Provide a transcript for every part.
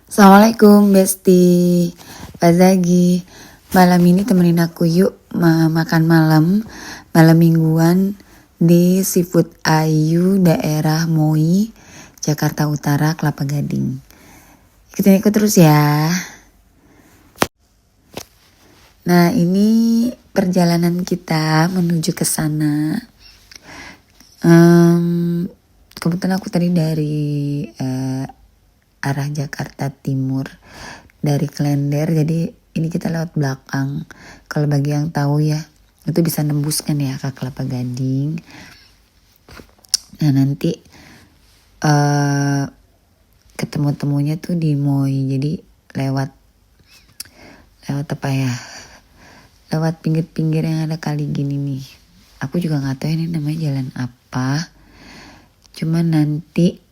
Assalamualaikum Besti. Pagi. Malam ini temenin aku yuk makan malam mingguan di Seafood Ayu daerah Moi, Jakarta Utara, Kelapa Gading. Ikutin aku terus ya. Nah, ini perjalanan kita menuju ke sana. Kebetulan aku tadi dari arah Jakarta Timur, dari Klender, jadi ini kita lewat belakang. Kalau bagi yang tahu ya, itu bisa nembus kan ya ke Kelapa Gading. Nah nanti ketemu-temunya tuh di Moi, jadi lewat apa ya, lewat pinggir-pinggir yang ada kali gini nih. Aku juga nggak tahu ini namanya jalan apa, cuman nanti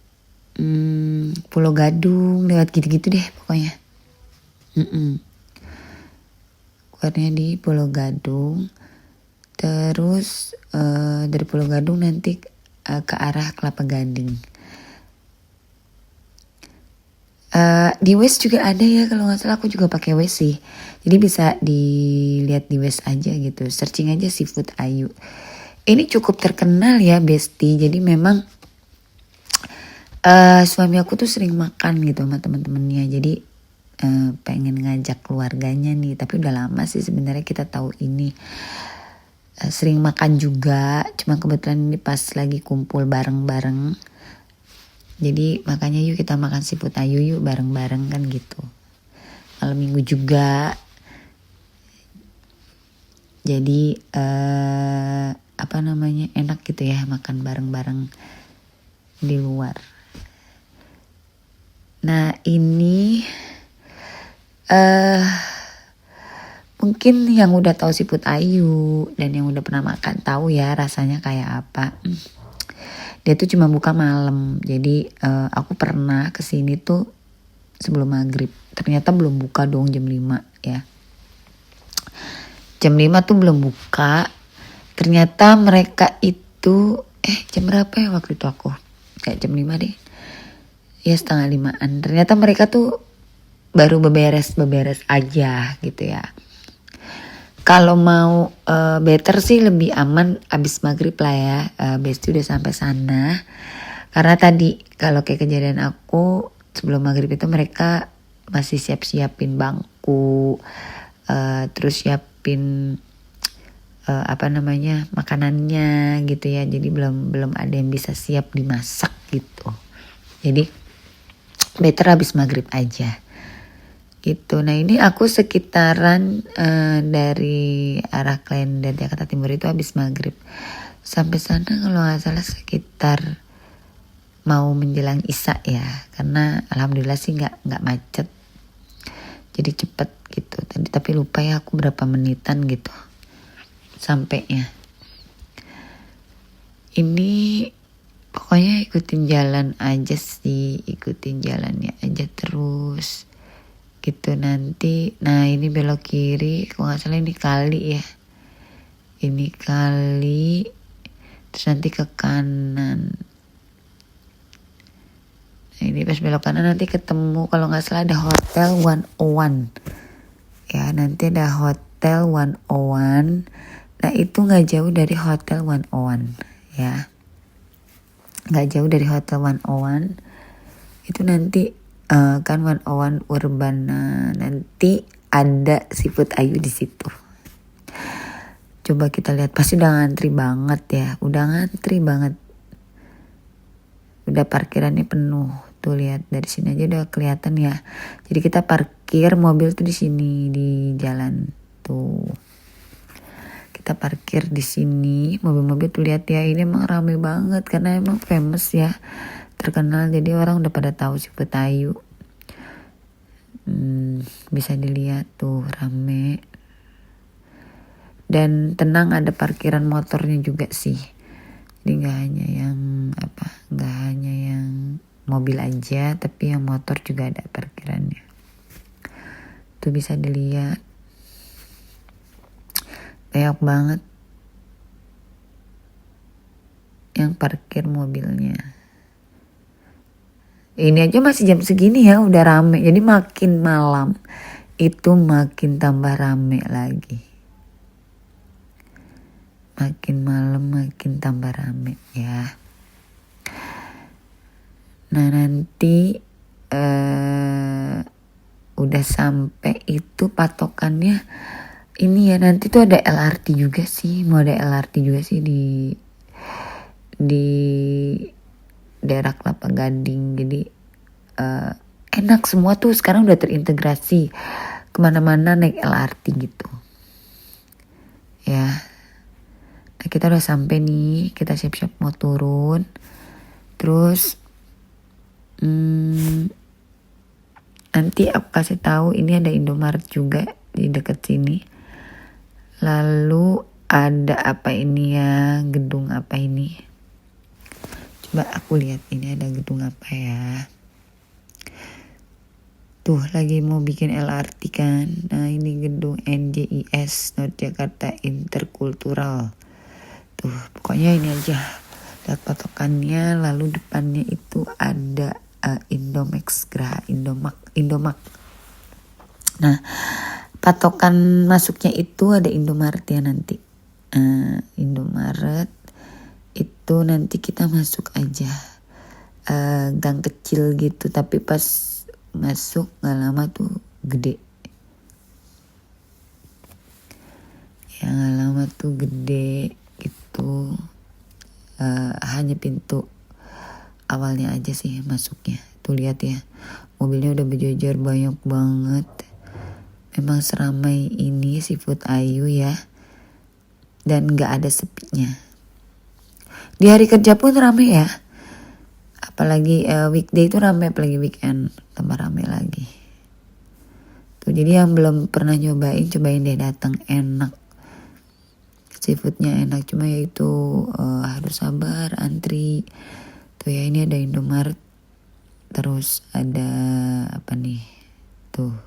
Pulau Gadung, lewat gitu-gitu deh pokoknya. Keluarnya di Pulau Gadung, terus dari Pulau Gadung nanti ke arah Kelapa Gading. Di Waze juga ada ya, kalau nggak salah aku juga pakai Waze sih, jadi bisa dilihat di Waze aja gitu, searching aja Seafood Ayu. Ini cukup terkenal ya Besti, jadi memang suami aku tuh sering makan gitu sama teman-temannya, jadi pengen ngajak keluarganya nih, tapi udah lama sih sebenarnya kita tahu ini. Sering makan juga, cuma kebetulan ini pas lagi kumpul bareng-bareng, jadi makanya yuk kita makan Seafood Ayu yuk bareng-bareng kan gitu. Malam minggu juga, jadi enak gitu ya makan bareng-bareng di luar. Nah ini mungkin yang udah tahu Seafood Ayu dan yang udah pernah makan tahu ya rasanya kayak apa. Dia tuh cuma buka malam, jadi aku pernah kesini tuh sebelum maghrib. Ternyata belum buka dong jam 5 ya. Jam 5 tuh belum buka. Ternyata mereka itu jam berapa ya waktu itu aku? Kayak jam 5 deh. Ya 4:30-an. Ternyata mereka tuh baru beberes aja gitu ya. Kalau mau better sih lebih aman abis maghrib lah ya. Besti udah sampai sana. Karena tadi kalau kayak kejadian aku sebelum maghrib itu mereka masih siapin bangku, terus siapin makanannya gitu ya. Jadi belum ada yang bisa siap dimasak gitu. Jadi better habis maghrib aja gitu. Nah ini aku sekitaran dari arah Klender Jakarta Timur itu habis maghrib. Sampai sana kalau nggak salah sekitar mau menjelang isya ya, karena alhamdulillah sih nggak macet, jadi cepet gitu. Tapi lupa ya aku berapa menitan gitu sampainya. Ini pokoknya ikutin jalan aja sih, ikutin jalannya aja terus gitu. Nanti nah ini belok kiri, kalau nggak salah ini kali ya, ini kali, terus nanti ke kanan. Nah ini pas belok kanan nanti ketemu kalau nggak salah ada Hotel 101 ya, nanti ada Hotel 101. Nah itu nggak jauh dari Hotel 101 ya, nggak jauh dari Hotel 101 itu. Nanti kan 101 Urbana, nanti ada Seafood Ayu di situ. Coba kita lihat, pasti udah ngantri banget ya, udah parkirannya penuh tuh, lihat dari sini aja udah kelihatan ya. Jadi kita parkir mobil tuh di sini di jalan tuh, kita parkir di sini mobil-mobil tuh, lihat ya, ini emang rame banget karena emang famous ya, terkenal, jadi orang udah pada tahu Seafood Ayu. Bisa dilihat tuh rame dan tenang, ada parkiran motornya juga sih, jadi nggak hanya yang mobil aja, tapi yang motor juga ada parkirannya tuh, bisa dilihat banyak banget yang parkir mobilnya. Ini aja masih jam segini ya udah rame. Jadi makin malam itu makin tambah rame lagi. Makin malam makin tambah rame ya. Nah nanti udah sampai itu patokannya ini ya, nanti tuh ada LRT juga sih, mau ada LRT juga sih di daerah Kelapa Gading. Jadi enak semua tuh sekarang udah terintegrasi, kemana-mana naik LRT gitu ya. Nah kita udah sampai nih, kita siap-siap mau turun. Terus nanti aku kasih tahu ini ada Indomaret juga di dekat sini. Lalu ada apa ini ya, gedung apa ini? Coba aku lihat ini ada gedung apa ya. Tuh lagi mau bikin LRT kan. Nah ini gedung NJIS, North Jakarta Interkultural. Tuh pokoknya ini aja. Lihat patokannya, lalu depannya itu ada Indomax Indomax. Nah patokan masuknya itu ada Indomaret ya nanti. Indomaret itu nanti kita masuk aja gang kecil gitu, tapi pas masuk gak lama tuh gede. Ya gak lama tuh gede gitu. Hanya pintu awalnya aja sih masuknya. Tuh lihat ya, mobilnya udah berjejer banyak banget. Memang seramai ini Seafood Ayu ya. Dan gak ada sepinya. Di hari kerja pun ramai ya. Apalagi weekday itu ramai, apalagi weekend tambah ramai lagi. Tuh jadi yang belum pernah nyobain, cobain deh datang, enak. Seafoodnya enak, cuma ya itu harus sabar antri. Tuh ya ini ada Indomaret. Terus ada apa nih? Tuh.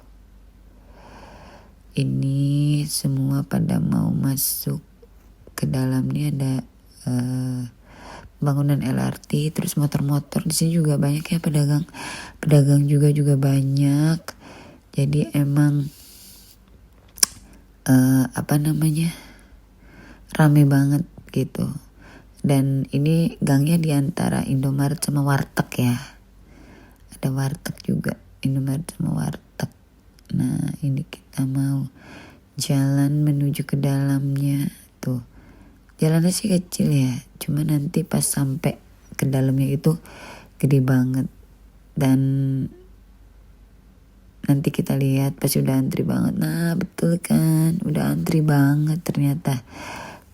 Ini semua pada mau masuk ke dalam. Nih ada bangunan LRT, terus motor-motor di sini juga banyak ya, pedagang juga banyak. Jadi emang rame banget gitu. Dan ini gangnya di antara Indomaret sama warteg ya. Ada warteg juga, Indomaret sama warteg. Nah ini kita mau jalan menuju ke dalamnya. Tuh jalannya sih kecil ya, cuma nanti pas sampai ke dalamnya itu gede banget. Dan nanti kita lihat pas udah antri banget. Nah betul kan, udah antri banget ternyata.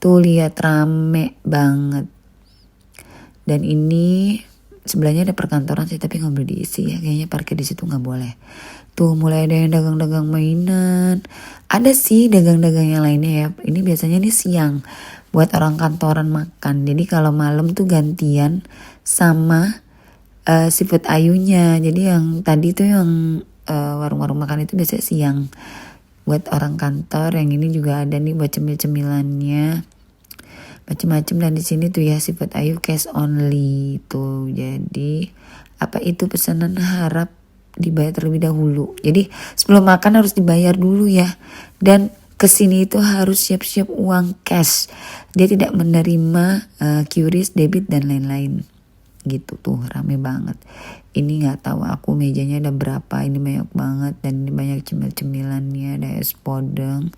Tuh lihat rame banget. Dan ini sebelahnya ada perkantoran sih, tapi nggak boleh diisi ya, kayaknya parkir di situ nggak boleh. Tuh mulai ada yang dagang-dagang mainan. Ada sih dagang-dagang yang lainnya ya. Ini biasanya nih siang buat orang kantoran makan. Jadi kalau malam tuh gantian sama Seafood Ayunya. Jadi yang tadi tuh yang warung-warung makan itu biasanya siang buat orang kantor. Yang ini juga ada nih buat cemil-cemilannya, macem-macem. Dan di sini tuh ya Seafood Ayu cash only tuh. Jadi apa itu pesanan harap dibayar terlebih dahulu. Jadi sebelum makan harus dibayar dulu ya. Dan kesini itu harus siap-siap uang cash. Dia tidak menerima QRIS, debit dan lain-lain. Gitu tuh rame banget. Ini nggak tahu aku mejanya ada berapa. Ini banyak banget dan ini banyak cemil-cemilannya. Ada es podeng,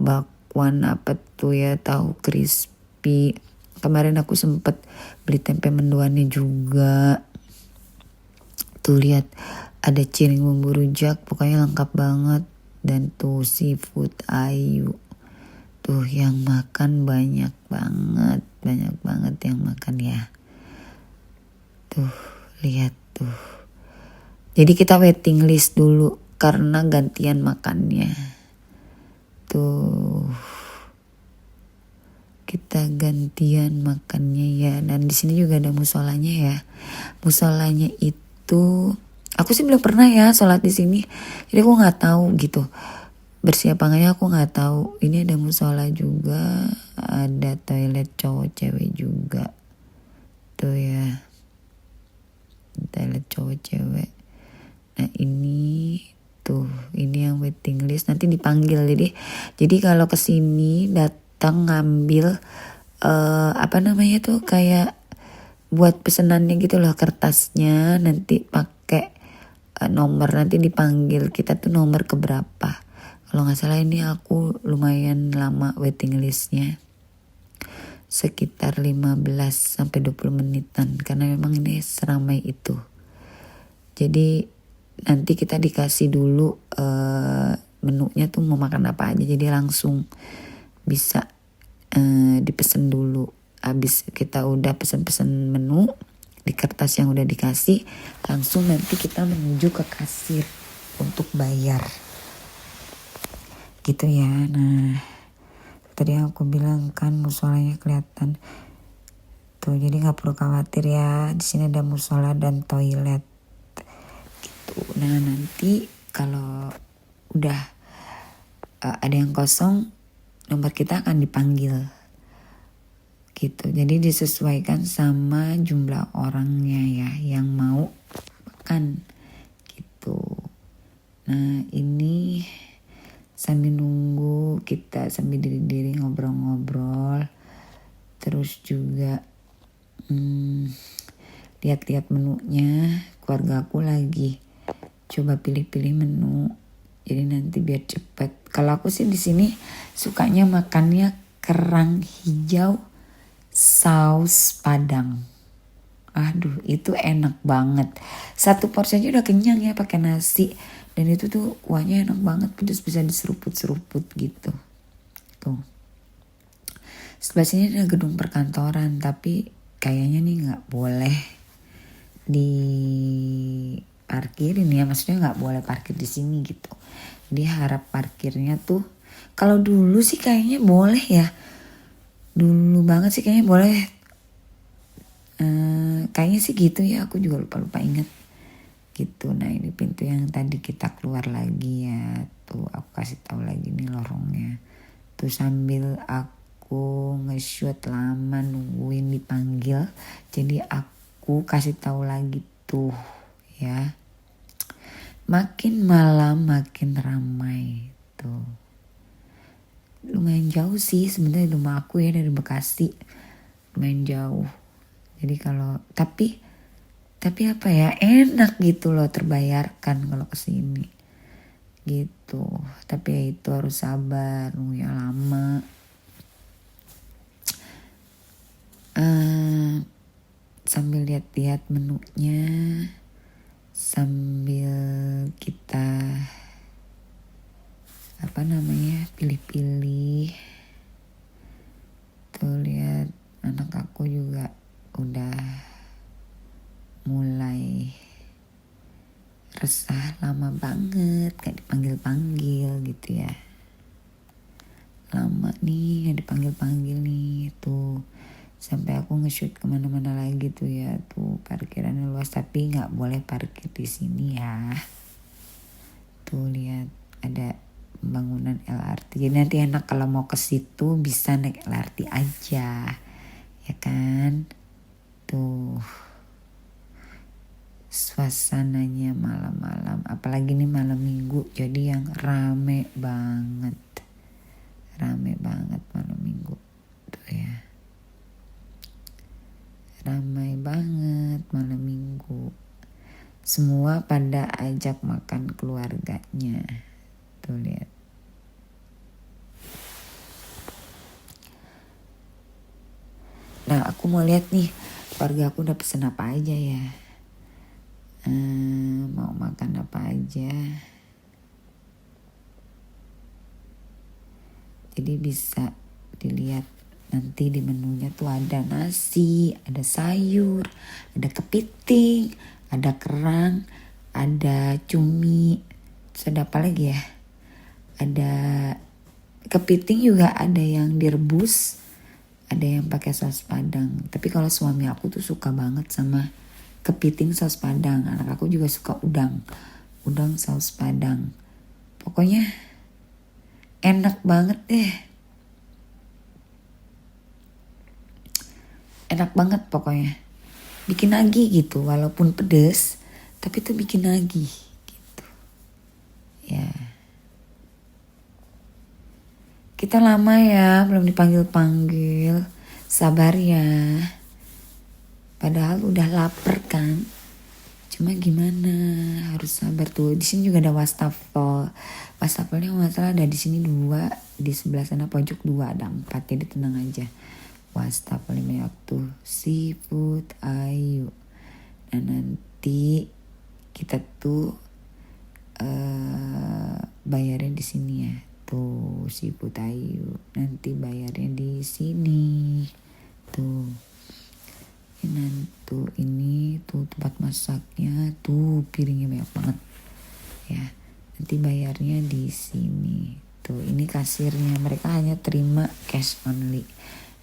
bakwan apa tuh ya, tahu crispy. Kemarin aku sempet beli tempe mendoannya juga. Tuh lihat ada cireng bumbu rujak, pokoknya lengkap banget. Dan tuh Seafood Ayu. Tuh yang makan banyak banget yang makan ya. Tuh lihat tuh. Jadi kita waiting list dulu karena gantian makannya. Tuh kita gantian makannya ya. Dan di sini juga ada musolanya ya. Musolanya itu aku sih belum pernah ya sholat di sini. Jadi aku nggak tahu gitu. Bersih apa enggaknya aku nggak tahu. Ini ada musola juga, ada toilet cowok cewek juga. Tuh ya. Toilet cowok cewek. Nah ini tuh, ini yang waiting list nanti dipanggil. Jadi kalau kesini datang ngambil apa namanya tuh, kayak buat pesenannya gitu loh, kertasnya nanti pakai nomor, nanti dipanggil kita tuh nomor keberapa. Kalau nggak salah ini aku lumayan lama waiting listnya, sekitar 15 sampai 20 menitan karena memang ini seramai itu. Jadi nanti kita dikasih dulu menunya tuh mau makan apa aja, jadi langsung bisa dipesen dulu. Habis kita udah pesen-pesen menu di kertas yang udah dikasih, langsung nanti kita menuju ke kasir untuk bayar gitu ya. Nah tadi aku bilang kan musolanya kelihatan tuh, jadi nggak perlu khawatir ya, di sini ada musola dan toilet gitu. Nah nanti kalau udah ada yang kosong, nomor kita akan dipanggil gitu. Jadi disesuaikan sama jumlah orangnya ya yang mau makan gitu. Nah ini sambil nunggu, kita sambil diri-diri ngobrol-ngobrol, terus juga lihat-lihat menunya. Keluarga aku lagi coba pilih-pilih menu, jadi nanti biar cepet. Kalau aku sih di sini sukanya makannya kerang hijau saus padang. Aduh itu enak banget, satu porsi aja udah kenyang ya pakai nasi. Dan itu tuh kuahnya enak banget, pedas, bisa diseruput-seruput gitu. Tuh. Sebelah sini ada gedung perkantoran, tapi kayaknya nih nggak boleh diparkirin ya, maksudnya nggak boleh parkir di sini gitu. Jadi harap parkirnya tuh, kalau dulu sih kayaknya boleh ya, dulu banget sih kayaknya boleh. Kayaknya sih gitu ya, aku juga lupa ingat gitu. Nah ini pintu yang tadi kita keluar lagi ya, tuh aku kasih tahu lagi nih lorongnya tuh, sambil aku nge-shoot lama nungguin dipanggil, jadi aku kasih tahu lagi tuh ya. Makin malam makin ramai tuh. Lumayan jauh sih sebenarnya rumah aku ya dari Bekasi, lumayan jauh. Jadi kalau tapi apa ya, enak gitu loh, terbayarkan kalau kesini gitu. Tapi ya itu harus sabar, nunggunya lama. Sambil lihat-lihat menunya, sambil kita pilih-pilih. Tuh lihat anak aku juga udah mulai resah, lama banget gak dipanggil-panggil gitu ya. Lama nih gak dipanggil-panggil nih tuh. Sampai aku nge-shoot kemana-mana lagi tuh ya. Tuh parkirannya luas, tapi gak boleh parkir di sini ya. Tuh lihat ada pembangunan LRT. Jadi nanti enak kalau mau ke situ bisa naik LRT aja. Ya kan? Tuh. Suasananya malam-malam, apalagi nih malam minggu, jadi yang rame banget malam minggu tuh ya, ramai banget malam minggu. Semua pada ajak makan keluarganya tuh lihat. Nah aku mau lihat nih keluarga aku udah pesen apa aja ya. Mau makan apa aja, jadi bisa dilihat nanti di menunya tuh ada nasi, ada sayur, ada kepiting, ada kerang, ada cumi, terus ada apa lagi ya, ada kepiting juga, ada yang direbus, ada yang pakai saus padang. Tapi kalau suami aku tuh suka banget sama kepiting saus padang. Anak aku juga suka udang saus padang. Pokoknya enak banget deh. Enak banget pokoknya. bikin nagih gitu, walaupun pedes tapi tuh bikin nagih gitu ya. Kita lama ya belum dipanggil-panggil, sabar ya, padahal udah lapar kan, cuma gimana, harus sabar tuh. Di sini juga ada wastafelnya nggak salah ada di sini 2, di sebelah sana pojok 2, ada 4, jadi tenang aja. Wastafel 5 waktu Seafood Ayu. Nah nanti kita tuh bayarnya di sini ya, tuh Seafood Ayu. Nanti bayarnya di sini tuh. Tuh ini tuh tempat masaknya, tuh piringnya banyak banget ya. Nanti bayarnya di sini tuh. Ini kasirnya, mereka hanya terima cash only,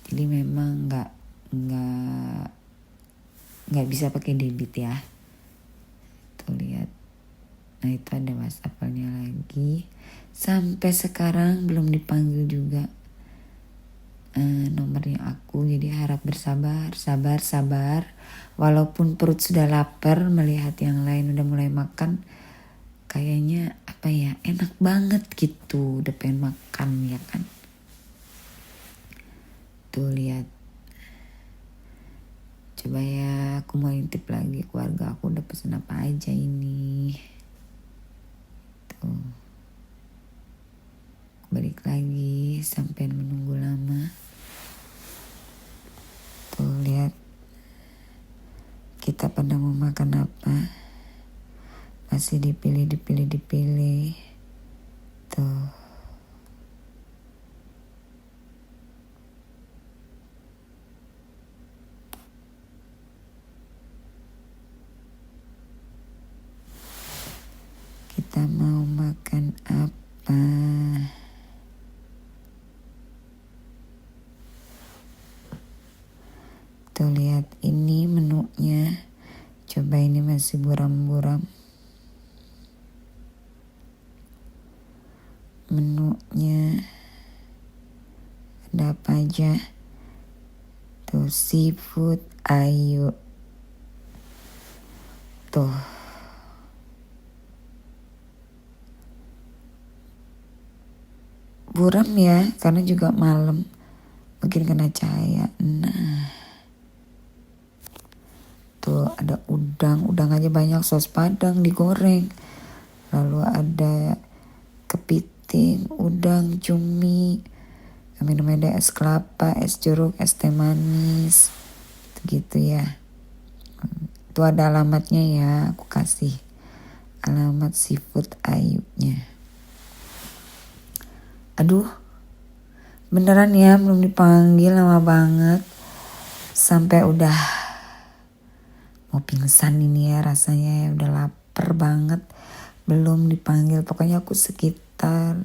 jadi memang nggak bisa pakai debit ya. Tuh lihat, nah itu ada wastafelnya lagi. Sampai sekarang belum dipanggil juga nomornya aku, jadi harap bersabar, sabar. Walaupun perut sudah lapar, melihat yang lain udah mulai makan, kayaknya apa ya, enak banget gitu, udah pengen makan ya kan. Tuh lihat, coba ya aku mau intip lagi keluarga aku udah pesen apa aja ini. Tuh, balik lagi sampai menunggu lama. Tuh lihat, kita pada mau makan apa, masih dipilih. Tuh kita mau makan apa. Tuh lihat, ini menunya. Coba ini masih buram-buram. Menunya ada apa aja. Tuh Seafood Ayu. Tuh. Buram ya, karena juga malam. Mungkin kena cahaya. Nah. Tuh ada udang aja banyak, saus padang digoreng. Lalu ada kepiting, udang, cumi, minum ada es kelapa, es jeruk, es teh manis, gitu ya. Itu ada alamatnya ya, aku kasih alamat Seafood Ayunya. Aduh, beneran ya belum dipanggil, lama banget. Sampai udah mau pingsan ini ya rasanya ya, udah lapar banget. Belum dipanggil, pokoknya aku sekitar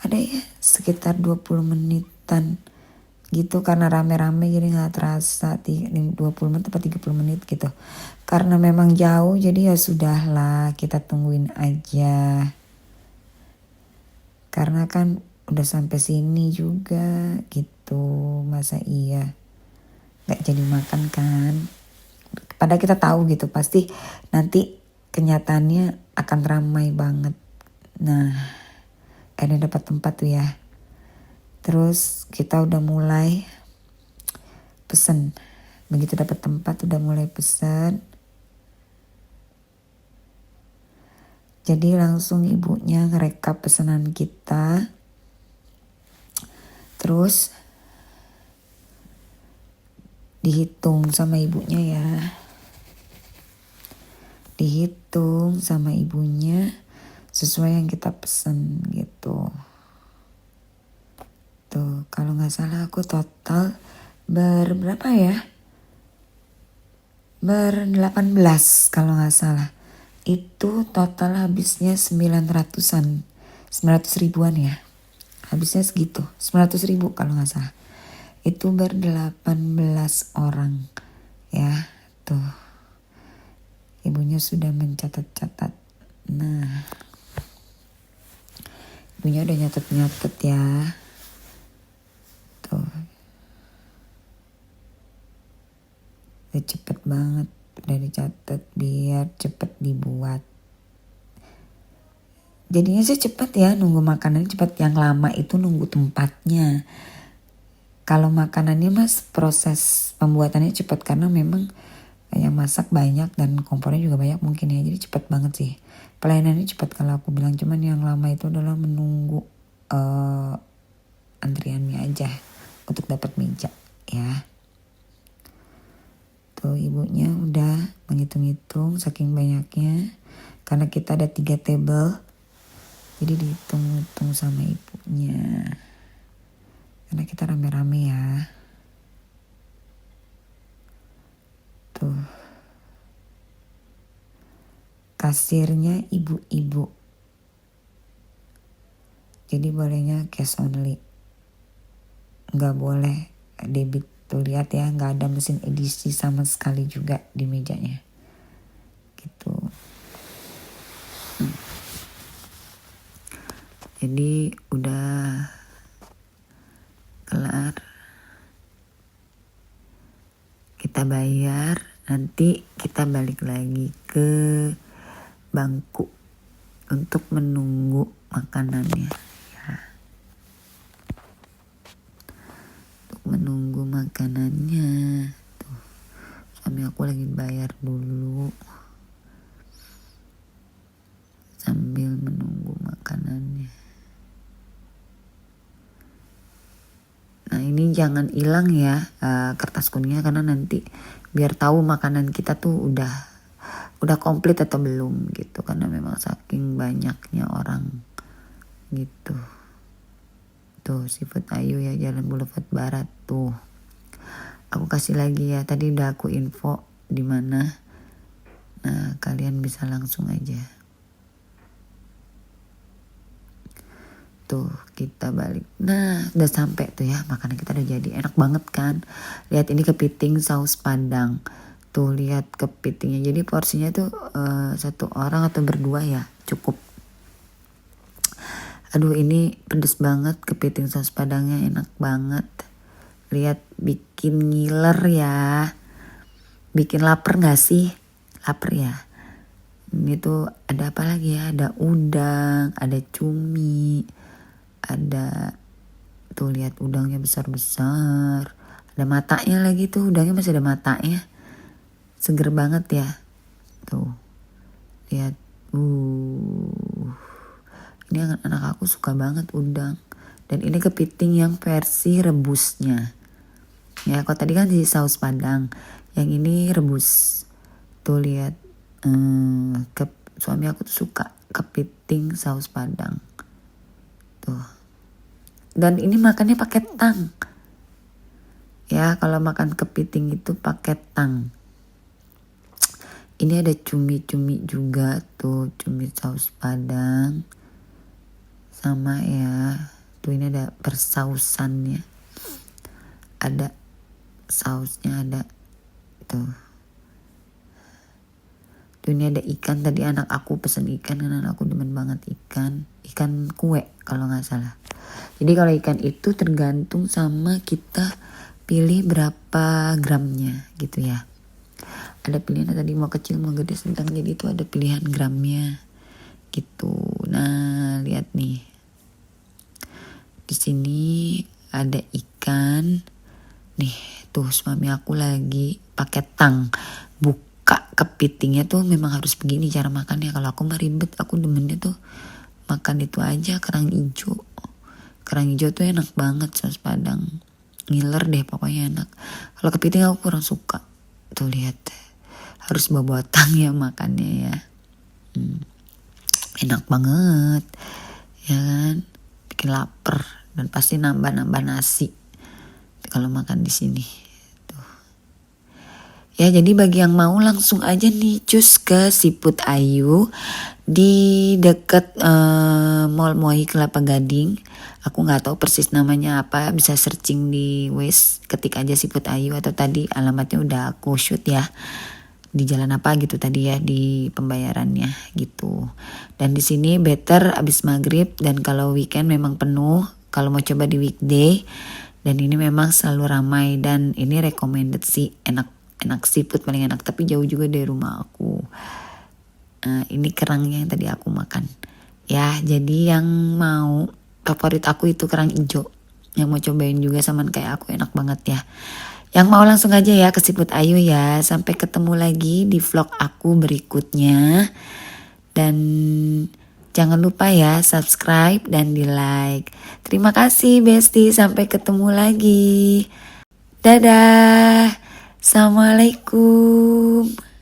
20 menitan gitu, karena rame-rame jadi gak terasa 20 menit atau 30 menit gitu. Karena memang jauh jadi ya sudahlah, kita tungguin aja. Karena kan udah sampai sini juga gitu, masa iya gak jadi makan kan. Padahal kita tahu gitu pasti nanti kenyataannya akan ramai banget. Nah, akhirnya dapat tempat tuh ya. Terus kita udah mulai pesen. Begitu dapat tempat udah mulai pesen. Jadi langsung ibunya ngerekap pesanan kita. Terus dihitung sama ibunya ya. Dihitung sama ibunya sesuai yang kita pesen gitu. Tuh kalau gak salah aku total berapa ya? 18 kalau gak salah. Itu total habisnya 900 ribuan ya. Habisnya segitu, 900 ribu kalau gak salah. Itu 18 orang ya. Tuh ibunya sudah mencatat-catat. Nah, ibunya udah nyatet-nyatet ya. Tuh. Udah cepet banget, udah dicatat biar cepet dibuat. Jadinya sih cepet ya, nunggu makanan cepet. Yang lama itu nunggu tempatnya. Kalau makanannya mas proses pembuatannya cepet karena memang yang masak banyak dan kompornya juga banyak mungkin ya, jadi cepet banget sih. Pelayanannya cepet kalau aku bilang, cuman yang lama itu adalah menunggu antriannya aja untuk dapat meja ya. Tuh ibunya udah menghitung-hitung saking banyaknya, karena kita ada 3 table, jadi dihitung-hitung sama ibunya. Karena kita rame-rame ya. Tuh. Kasirnya ibu-ibu. Jadi bolehnya cash only. Nggak boleh debit. Tuh lihat ya, nggak ada mesin edisi sama sekali juga di mejanya. Gitu. Jadi udah kelar. Kita bayar, nanti kita balik lagi ke bangku untuk menunggu makanannya ya. Untuk menunggu makanannya. Tuh, suami aku lagi bayar dulu sambil menunggu makanannya. Nah ini jangan hilang ya kertas kuningnya, karena nanti biar tahu makanan kita tuh udah komplit atau belum gitu, karena memang saking banyaknya orang gitu. Tuh Seafood Ayu ya, Jalan Boulevard Barat tuh. Aku kasih lagi ya, tadi udah aku info di mana. Nah kalian bisa langsung aja. Tuh kita balik. Nah udah sampai tuh ya, makanan kita udah jadi, enak banget kan. Lihat ini kepiting saus padang. Tuh lihat kepitingnya, jadi porsinya tuh 1 orang atau berdua ya cukup. Aduh ini pedes banget, kepiting saus padangnya enak banget. Lihat bikin ngiler ya, bikin lapar gak sih? Lapar ya. Ini tuh ada apa lagi ya, ada udang, ada cumi, ada tuh lihat udangnya besar-besar, ada matanya lagi tuh, udangnya masih ada matanya, seger banget ya. Tuh lihat, ini anak aku suka banget udang. Dan ini kepiting yang versi rebusnya ya, kalau tadi kan di saus padang, yang ini rebus. Tuh lihat, suami aku tuh suka kepiting saus padang tuh. Dan ini makannya pakai tang ya, kalau makan kepiting itu pakai tang. Ini ada cumi-cumi juga tuh, cumi saus padang sama ya. Tuh ini ada persausannya, ada sausnya, ada tuh. Tuh ini ada ikan, tadi anak aku pesen ikan karena anak aku demen banget ikan kue kalau nggak salah. Jadi kalau ikan itu tergantung sama kita pilih berapa gramnya gitu ya. Ada pilihan tadi mau kecil mau gede sedang, jadi itu ada pilihan gramnya gitu. Nah lihat nih, di sini ada ikan nih. Tuh suami aku lagi pakai tang buka kepitingnya. Tuh memang harus begini cara makannya. Kalau aku mah ribet, aku demennya tuh makan itu aja, kerang hijau. Kerang hijau tuh enak banget, saus padang ngiler deh pokoknya, enak. Kalau kepiting aku kurang suka. Tuh lihat, harus bawa tang ya makannya ya. Enak banget ya kan, bikin lapar dan pasti nambah nasi kalau makan di sini tuh. Ya jadi bagi yang mau langsung aja nih cus ke Seafood Ayu di dekat Mall Moi Kelapa Gading. Aku nggak tahu persis namanya apa, bisa searching di Waze, ketik aja Seafood Ayu, atau tadi alamatnya udah aku shoot ya di jalan apa gitu tadi ya di pembayarannya gitu. Dan di sini better abis maghrib, dan kalau weekend memang penuh. Kalau mau coba di weekday, dan ini memang selalu ramai, dan ini recommended sih, enak enak, seafood paling enak, tapi jauh juga dari rumah aku. Ini kerangnya yang tadi aku makan. Ya, jadi yang mau, favorit aku itu kerang hijau. Yang mau cobain juga sama kayak aku, enak banget ya. Yang mau langsung aja ya ke Siput Ayu ya. Sampai ketemu lagi di vlog aku berikutnya. Dan jangan lupa ya subscribe dan di like. Terima kasih Besti, sampai ketemu lagi. Dadah. Assalamualaikum.